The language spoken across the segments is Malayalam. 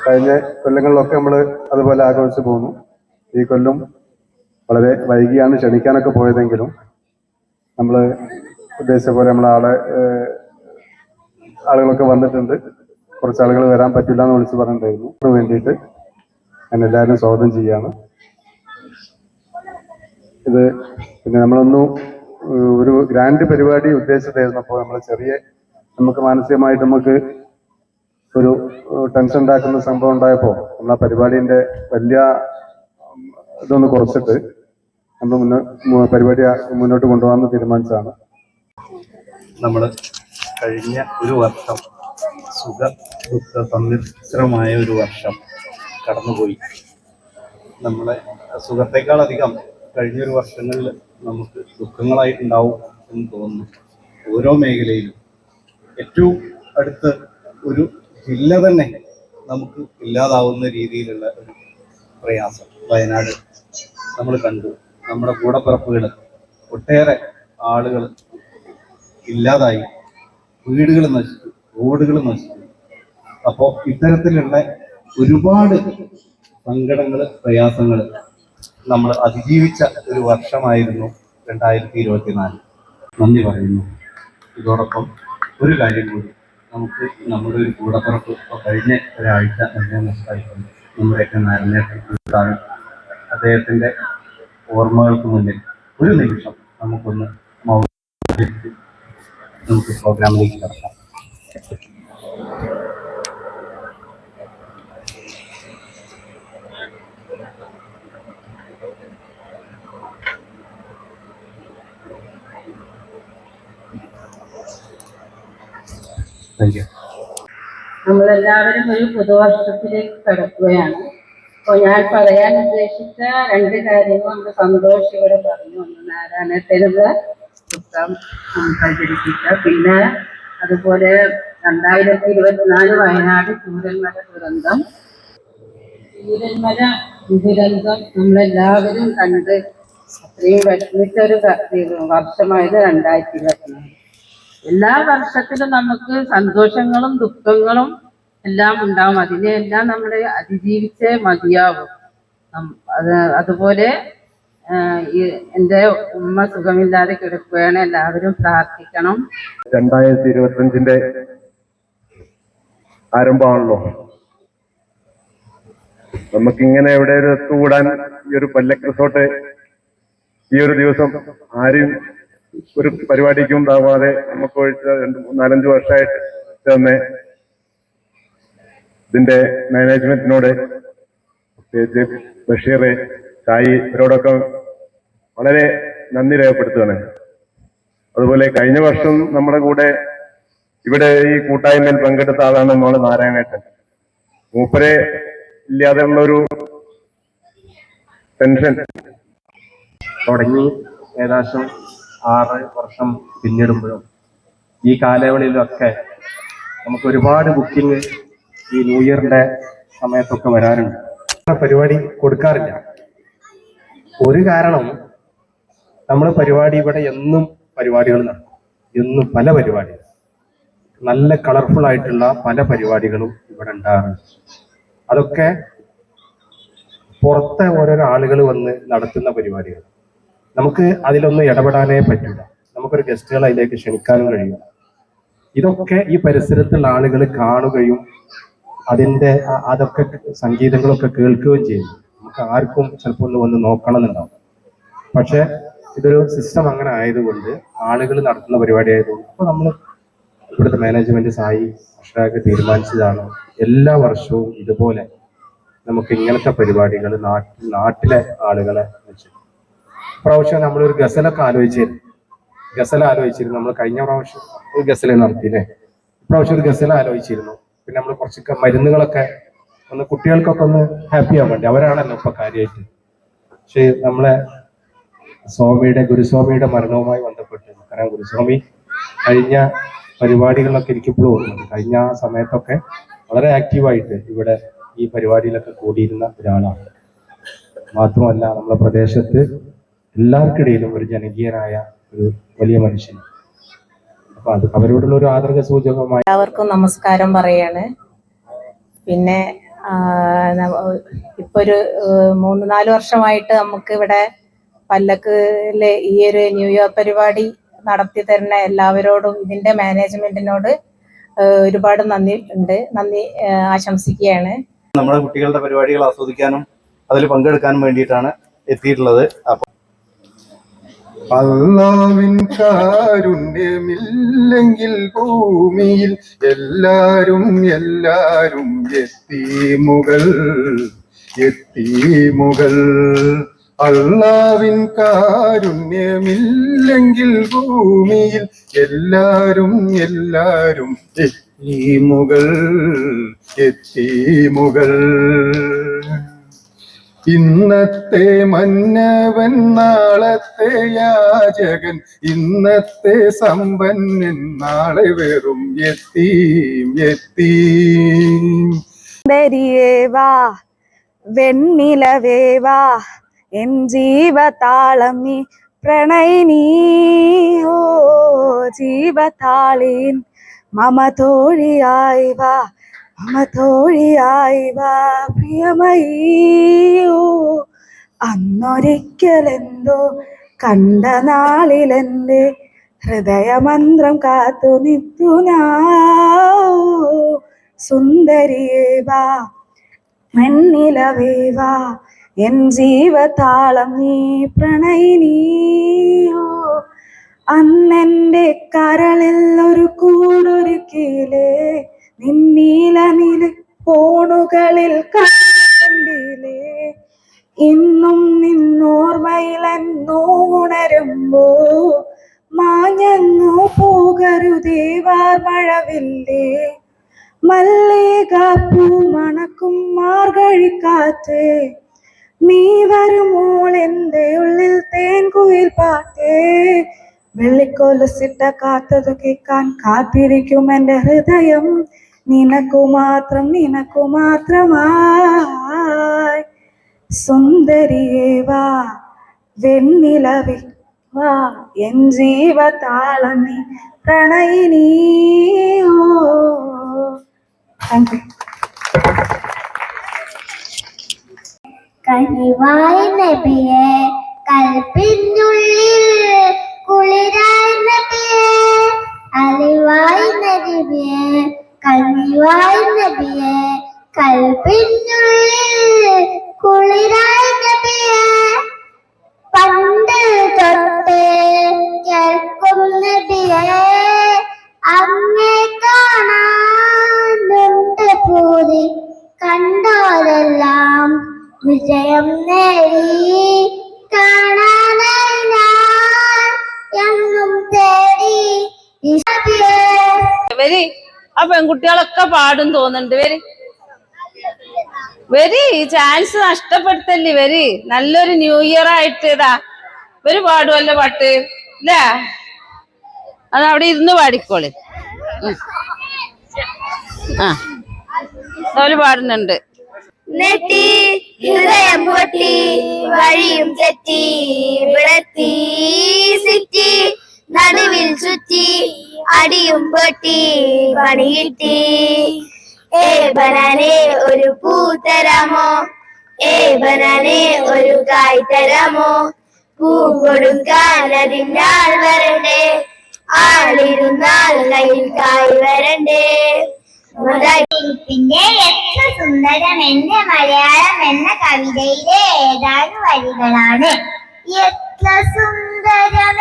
കഴിഞ്ഞ കൊല്ലങ്ങളിലൊക്കെ നമ്മൾ അതുപോലെ ആഘോഷിച്ചു പോകുന്നു. ഈ കൊല്ലം വളരെ വൈകിയാണ് ക്ഷണിക്കാനൊക്കെ പോയതെങ്കിലും നമ്മൾ ഉദ്ദേശിച്ച പോലെ ആളുകളൊക്കെ വന്നിട്ടുണ്ട്. കുറച്ച് ആളുകൾ വരാൻ പറ്റില്ല എന്ന് വിളിച്ച് പറഞ്ഞിട്ടുണ്ടായിരുന്നു. അതിന് വേണ്ടിയിട്ട് ഞാൻ എല്ലാവരും സ്വാഗതം ചെയ്യാണ്. ഇത് പിന്നെ നമ്മളൊന്നും ഒരു ഗ്രാൻഡ് പരിപാടി ഉദ്ദേശിച്ചായിരുന്നപ്പോൾ നമുക്ക് മാനസികമായിട്ട് നമുക്ക് ഒരു ടെൻഷൻ ഉണ്ടാക്കുന്ന സംഭവം ഉണ്ടായപ്പോൾ നമ്മൾ ആ പരിപാടിന്റെ വലിയ ഇതൊന്ന് കുറച്ചിട്ട് നമ്മൾ പരിപാടി മുന്നോട്ട് കൊണ്ടുപോകാമെന്ന് തീരുമാനിച്ചതാണ്. നമ്മൾ കഴിഞ്ഞ ഒരു വർഷം ദുഃഖ സമ്മിശ്രമായ ഒരു വർഷം കടന്നുപോയി. നമ്മളെ സുഖത്തെക്കാളധികം കഴിഞ്ഞൊരു വർഷങ്ങളിൽ നമുക്ക് ദുഃഖങ്ങളായിട്ടുണ്ടാവും എന്ന് തോന്നുന്നു. ഓരോ മേഖലയിലും ഏറ്റവും അടുത്ത് ഒരു ജില്ല തന്നെ നമുക്ക് ഇല്ലാതാവുന്ന രീതിയിലുള്ള ഒരു പ്രയാസം വയനാട് നമ്മൾ കണ്ടു. നമ്മുടെ കൂടപ്പിറപ്പുകൾ ഒട്ടേറെ ആളുകൾ ഇല്ലാതായി, വീടുകൾ നശിച്ചു, റോഡുകൾ നശിച്ചു. അപ്പോൾ ഇത്തരത്തിലുള്ള ഒരുപാട് സങ്കടങ്ങൾ, പ്രയാസങ്ങൾ നമ്മൾ അതിജീവിച്ച ഒരു വർഷമായിരുന്നു 2024. നന്ദി പറയുന്നു. ഇതോടൊപ്പം ഒരു കാര്യം കൂടി, നമുക്ക് നമ്മുടെ ഒരു കൂടപ്പിറപ്പ് കഴിഞ്ഞ ഒരാഴ്ച നഷ്ടമായിട്ടുണ്ട്. നമ്മുടെയൊക്കെ നാരായണേട്ടൻ അദ്ദേഹത്തിൻ്റെ ഓർമ്മകൾക്ക് മുന്നിൽ ഒരു നിമിഷം നമുക്കൊന്ന് നമുക്ക് പ്രോഗ്രാമിലേക്ക് കിടക്കാം. നമ്മളെല്ലാവരും ഒരു പുതുവർഷത്തിലേക്ക് കടക്കുകയാണ്. അപ്പോൾ ഞാൻ പറയാൻ ഉദ്ദേശിച്ച രണ്ട് കാര്യങ്ങൾ നമ്മുടെ സന്തോഷം ഇവിടെ പറഞ്ഞു വന്നു. നാരായണത്തിനുള്ള ദുഃഖം പ്രചരിപ്പിച്ച, പിന്നെ അതുപോലെ 2024 വയനാട് ചൂരൽമല ദുരന്തം നമ്മളെല്ലാവരും കണ്ട് അത്രയും വിഷമിച്ചൊരു വർഷമായത് 2024. എല്ലാ വർഷത്തിലും നമുക്ക് സന്തോഷങ്ങളും ദുഃഖങ്ങളും എല്ലാം ഉണ്ടാവും. അതിനെല്ലാം നമ്മൾ അതിജീവിച്ചേ മതിയാവും. അതുപോലെ എൻ്റെ ഉമ്മ സുഖമില്ലാതെ കിടക്കുകയാണ്. എല്ലാവരും പ്രാർത്ഥിക്കണം. 2025 ആരംഭമാണല്ലോ. നമുക്കിങ്ങനെ എവിടെ ഒരു ഒത്തുകൂടാൻ ഈ ഒരു പല്ലക്ക് റിസോർട്ട് ഈ ഒരു ദിവസം ആരും ഒരു പരിപാടിക്കും ഉണ്ടാവാതെ നമുക്ക് 4-5 വർഷമായിട്ട് തന്നെ ഇതിന്റെ മാനേജ്മെന്റിനോട്, പ്രത്യേകിച്ച് ബഷീർ, സായി, ഇവരോടൊക്കെ വളരെ നന്ദി രേഖപ്പെടുത്തുകയാണ്. അതുപോലെ കഴിഞ്ഞ വർഷം നമ്മുടെ കൂടെ ഇവിടെ ഈ കൂട്ടായ്മയിൽ പങ്കെടുത്ത ആളാണ് നമ്മൾ നാരായണേട്ടൻ. മൂപ്പരെ ഇല്ലാതെയുള്ളൊരു ടെൻഷൻ തുടങ്ങി ഏകദേശം 6 വർഷം പിന്നിടുമ്പോഴും ഈ കാലയളവിലൊക്കെ നമുക്ക് ഒരുപാട് ബുക്കിംഗ് ഈ ന്യൂ ഇയറിന്റെ സമയത്തൊക്കെ വരാറുണ്ട്. പരിപാടി കൊടുക്കാറില്ല. ഒരു കാരണം, നമ്മൾ പരിപാടി ഇവിടെ എന്നും പരിപാടികൾ നടക്കും. എന്നും പല പരിപാടികൾ, നല്ല കളർഫുൾ ആയിട്ടുള്ള പല പരിപാടികളും ഇവിടെ ഉണ്ടാകാറുണ്ട്. അതൊക്കെ പുറത്തെ ഓരോരോ ആളുകൾ വന്ന് നടത്തുന്ന പരിപാടികൾ. നമുക്ക് അതിലൊന്നും ഇടപെടാനേ പറ്റില്ല. നമുക്കൊരു ഗസ്റ്റുകൾ അതിലേക്ക് ക്ഷണിക്കാനും കഴിയും. ഇതൊക്കെ ഈ പരിസരത്തുള്ള ആളുകൾ കാണുകയും അതൊക്കെ സംഗീതങ്ങളൊക്കെ കേൾക്കുകയും ചെയ്യും. നമുക്ക് ആർക്കും ചിലപ്പോൾ ഒന്ന് വന്ന് നോക്കണം എന്നുണ്ടാവും. പക്ഷെ ഇതൊരു സിസ്റ്റം അങ്ങനെ ആയതുകൊണ്ട്, ആളുകൾ നടത്തുന്ന പരിപാടി ആയതുകൊണ്ട്, അപ്പോൾ നമ്മൾ ഇവിടുത്തെ മാനേജ്മെന്റ് സായി അഷ്റാഖ് തീരുമാനിച്ചതാണ് എല്ലാ വർഷവും ഇതുപോലെ നമുക്ക് ഇങ്ങനത്തെ പരിപാടികൾ നാട്ടിലെ ആളുകളെ വെച്ച്. പ്രാവശ്യം നമ്മളൊരു ഗസലൊക്കെ ആലോചിച്ചിരുന്നു. നമ്മൾ കഴിഞ്ഞ പ്രാവശ്യം ഒരു ഗസല നടത്തിയില്ലേ, ഇപ്രാവശ്യം ഒരു ഗസല ആലോചിച്ചിരുന്നു. പിന്നെ നമ്മൾ കുറച്ചൊക്കെ മരുന്നുകളൊക്കെ ഒന്ന് കുട്ടികൾക്കൊക്കെ ഒന്ന് ഹാപ്പി ആവാൻ വേണ്ടി, അവരാണല്ലോ ഇപ്പൊ കാര്യമായിട്ട്. പക്ഷേ നമ്മളെ ഗുരുസ്വാമിയുടെ മരണവുമായി ബന്ധപ്പെട്ട്, കാരണം ഗുരുസ്വാമി കഴിഞ്ഞ പരിപാടികളിലൊക്കെ എനിക്കിപ്പോഴും ഓർമ്മയുണ്ട്. കഴിഞ്ഞ സമയത്തൊക്കെ വളരെ ആക്റ്റീവായിട്ട് ഇവിടെ ഈ പരിപാടിയിലൊക്കെ കൂടിയിരുന്ന ഒരാളാണ്. മാത്രമല്ല, നമ്മുടെ പ്രദേശത്ത് എല്ലാവർക്കിടയിലും ഒരു ജനകീയനായ ഒരു വലിയ മനുഷ്യൻ. അപ്പൊ അത് അവരോടുള്ള ഒരു ആദരക സൂചകമായി എല്ലാവർക്കും നമസ്കാരം പറയാണ്. പിന്നെ ഇപ്പൊ ഒരു 3-4 വർഷമായിട്ട് നമുക്ക് ഇവിടെ പല്ലക്കിലെ ഈ ഒരു ന്യൂ ഇയർ പരിപാടി നടത്തി തരുന്ന എല്ലാവരോടും ഇതിന്റെ മാനേജ്മെന്റിനോട് ഒരുപാട് നന്ദി ആശംസിക്കുകയാണ്. നമ്മുടെ കുട്ടികളുടെ പരിപാടികൾ ആസ്വദിക്കാനും അതിൽ പങ്കെടുക്കാനും വേണ്ടിയിട്ടാണ് എത്തിയിട്ടുള്ളത്. അപ്പൊ അല്ലാവിൻ കാരുണ്യമില്ലെങ്കിൽ ഭൂമിയിൽ എല്ലാരും എത്തി മുകൾ അല്ലാവിൻ കാരുണ്യമില്ലെങ്കിൽ ഭൂമിയിൽ എല്ലാരും എത്തി മുകൾ ഇന്നത്തെ മന്നവൻ നാളത്തെ യാചകൻ, ഇന്നത്തെ സമ്പന്നൻ നാളെ വെറും എത്തീം. സുന്ദരിയേവാ വെണ്ണിലവേവാ എൻ ജീവതാളം നീ പ്രണയിനീ ഓ ജീവതാളീൻ മമ തോഴിയായി വാ പ്രിയമയോ. അന്നൊരിക്കലെന്തോ കണ്ട നാളിലെന്റെ ഹൃദയമന്ത്രം കാത്തു നിൽക്കുനാ. സുന്ദരിയേവാ വെണ്ണിലവേവാ എൻ ജീവതാളം നീ പ്രണയിനിയോ. അന്നെന്റെ കരളിൽ ഒരു കൂടൊരുക്കിയിലേ നിന്നീല കോണുകളിൽ കണ്ടില്ലേ. ഇന്നും നിന്നോർമ്മയിലെന്നോണരുമ്പോ മാഞ്ഞങ്ങു പോകരുതേ വാർമഴവില്ലേ. മല്ലികാപ്പൂ മണക്കും മാർഗഴിക്കാറ്റേ നീ വരുമോൾ എൻ്റെ ഉള്ളിൽ തേൻകുയിൽ പാട്ടേ. വെള്ളിക്കൊലുസിട്ട കാത്തത് കേൾക്കാൻ കാത്തിരിക്കും എൻ്റെ ഹൃദയം നിനക്കു മാത്രമായി. സുന്ദരിയേവാ വെണ്ണിലവേ വാ എൻ ജീവതാളം നീ പ്രണയിനിയോ. Thank you. കനിവായ നബിയെ കൽപ്പിനുള്ളിൽ കുളിരായ നബിയെ അലിവായ നബിയെ കനിവായ നബിയെ കൽപ്പിനുള്ളിൽ കുളിരായ നബിയെ പണ്ട് തൊട്ട് കേൾക്കും നബിയെ അങ്ങേ കാണാനുണ്ട് പൂതി കണ്ടോരെല്ലാം വിജയം നേടി കാണാനായി ഞാൻ എങ്ങും തേടി. വരി ആ പെൺകുട്ടികളൊക്കെ പാടും തോന്നുന്നുണ്ട്. വരി ചാൻസ് നഷ്ടപ്പെടുത്തല്ലേ. വരി നല്ലൊരു ന്യൂ ഇയർ ആയിട്ട് ഇതാ ഇവര് പാടുമല്ലോ പാട്ട് ഇല്ലേ. അത് അവിടെ ഇരുന്ന് പാടിക്കോളി. ആ അവര് പാടുന്നുണ്ട്. നെട്ടി ഹൃദയം പൊട്ടി വഴിയും തെറ്റി വിളത്തി സിറ്റി നടുവിൽ ചുറ്റി അടിയും പൊട്ടി പണി കിട്ടി. ബനാനെ ഒരു പൂ തരാമോ, ബനാനെ ഒരു കായ് തരാമോ, പൂ കൊടുക്കാൻ അതിനാൾ വരണ്ടേ, ആളിരുന്നാൽ കയ്യിൽ കായ് വരണ്ടേ. പിന്നെ എത്ര സുന്ദരം എന്റെ മലയാളം എന്ന കവിതയിലെ ഏതാനും വരികളാണ്. എത്ര സുന്ദരം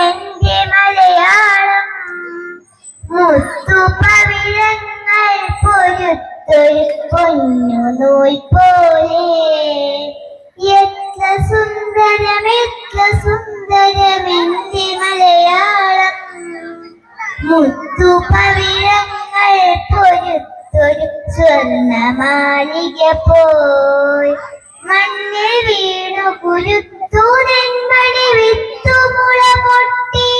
എന്റെ മലയാളം, മുത്തുപവിഴങ്ങൾ പൊരുത്തൊരു പൊന്നു നൂൽ പോലെ. എത്ര സുന്ദരം എന്റെ മലയാളം, മുത്തുപവിഴങ്ങൾ പൊരുത്തൊരു സ്വർണ്ണമാലിക പോയി. മണ്ണിൽ വീണു കുരുത്തു നെന്മണി വിത്തുമുള പൊട്ടി.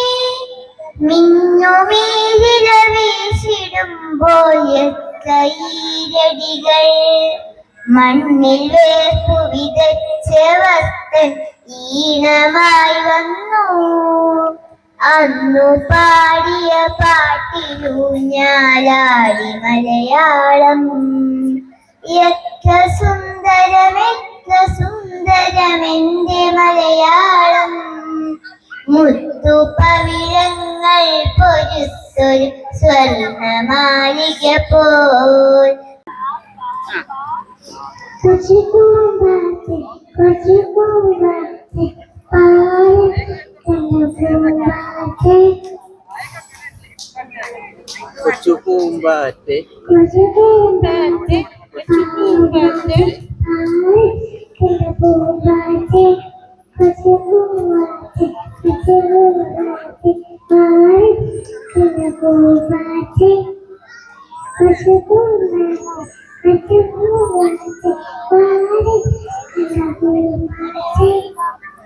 മിന്നുമീരില വീശിടുമ്പോൾ എത്ര ഈരടികൾ, മണ്ണിൽ വേർപ്പു വിതച്ച വസ്തൻ ഈണമായി വന്നു. അന്നു പാടിയ പാട്ടിലൂഞ്ഞാലാടി മലയാളം. എത്ര സുന്ദരമെന്റെ മലയാളം. മുത്തുപവിഴങ്ങൾ പൊരുത്തൊരു സ്വർണമാലിക പോൽ. കൊച്ചു പൂമ്പാറ്റെ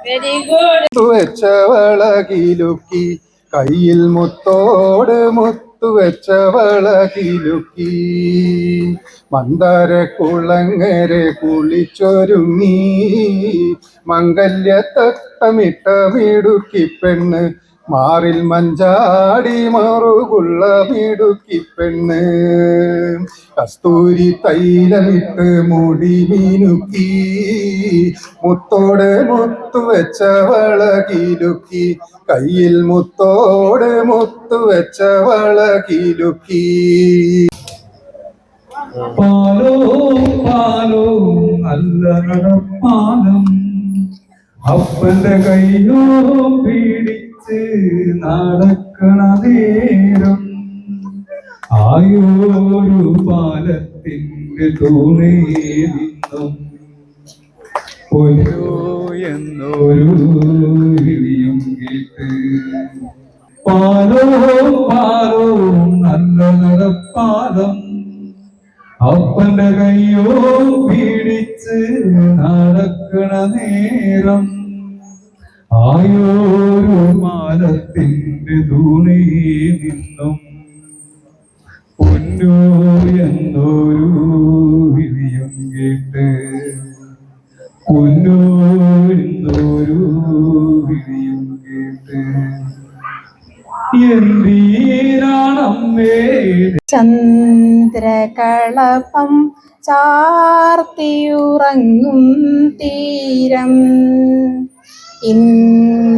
വെരി ഗുഡ്. വെച്ചവളകിലുക്കി കയ്യിൽ മുത്തോട് മുത്തുവെച്ചവളകിലുക്കി മന്ദാരക്കുളങ്ങരെ കുളിച്ചൊരുങ്ങി മംഗല്യത്തട്ടമിട്ട മിടുക്കി പെണ്ണ് മാറിൽ മഞ്ചാടി മറുകുള്ള മിടുക്കി പെണ്ണ് കസ്തൂരി തൈലമിട്ട് മുടി മിനുക്കി മുത്തോട് മുത്തുവെച്ചവളകിലുക്കി കയ്യിൽ മുത്തോട് മുത്തുവെച്ചവളകിലുക്കി. പാലോ പാലോ നല്ല നടപ്പാലം അപ്പന്റെ കയ്യോ പിടിച്ച് നടക്കണ നേരം ആയോരു പാലത്തിന്റെ തൂണേ നിന്നും പൊന്നോ എന്നൊരു വിളിയും കേട്ട്. പാലോ പാലോ നല്ല നടപ്പാലം അപ്പന്റെ കയ്യോ പിടിച്ച് നടക്കണ നേരം ആയോരു പാലത്തിന്റെ തൂണേ നിന്നും പൊന്നോ എന്നൊരു വിളിയും കേട്ട്. പൊന്നോ എന്നൊരു വിളിയും കേട്ട്. എന്തിനാണമ്മേ ചന്ദ്രകളപം ചാർത്തിയുറങ്ങും തീരം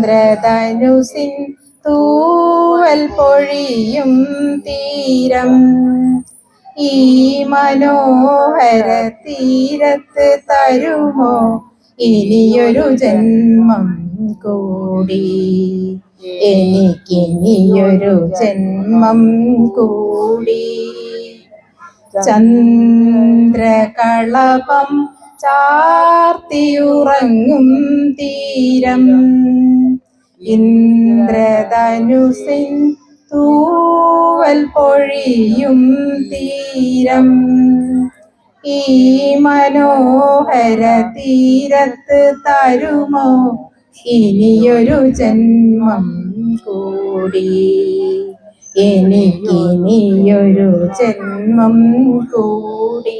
ഇന്ദ്രധനുസിൻ തൂവൽ പൊഴിയും തീരം ഈ മനോഹര തീരത്ത് തരുമോ ഇനിയൊരു ജന്മം കൂടി എനിക്കിനിയൊരു ജന്മം കൂടി. ചന്ദ്രകളപം ചാർത്തിയുറങ്ങും തീരം ഇന്ദ്രധനുസിൻ തൂവൽ പൊഴിയും തീരം ഈ മനോഹര തീരത്ത് തരുമോ ഇനിയൊരു ജന്മം കൂടി എനിക്കിനിയൊരു ജന്മം കൂടി.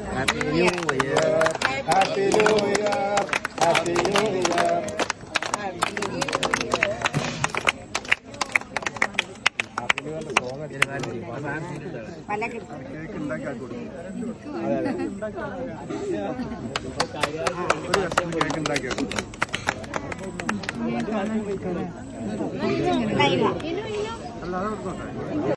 Happy new year. Happy new year. Happy new year. പല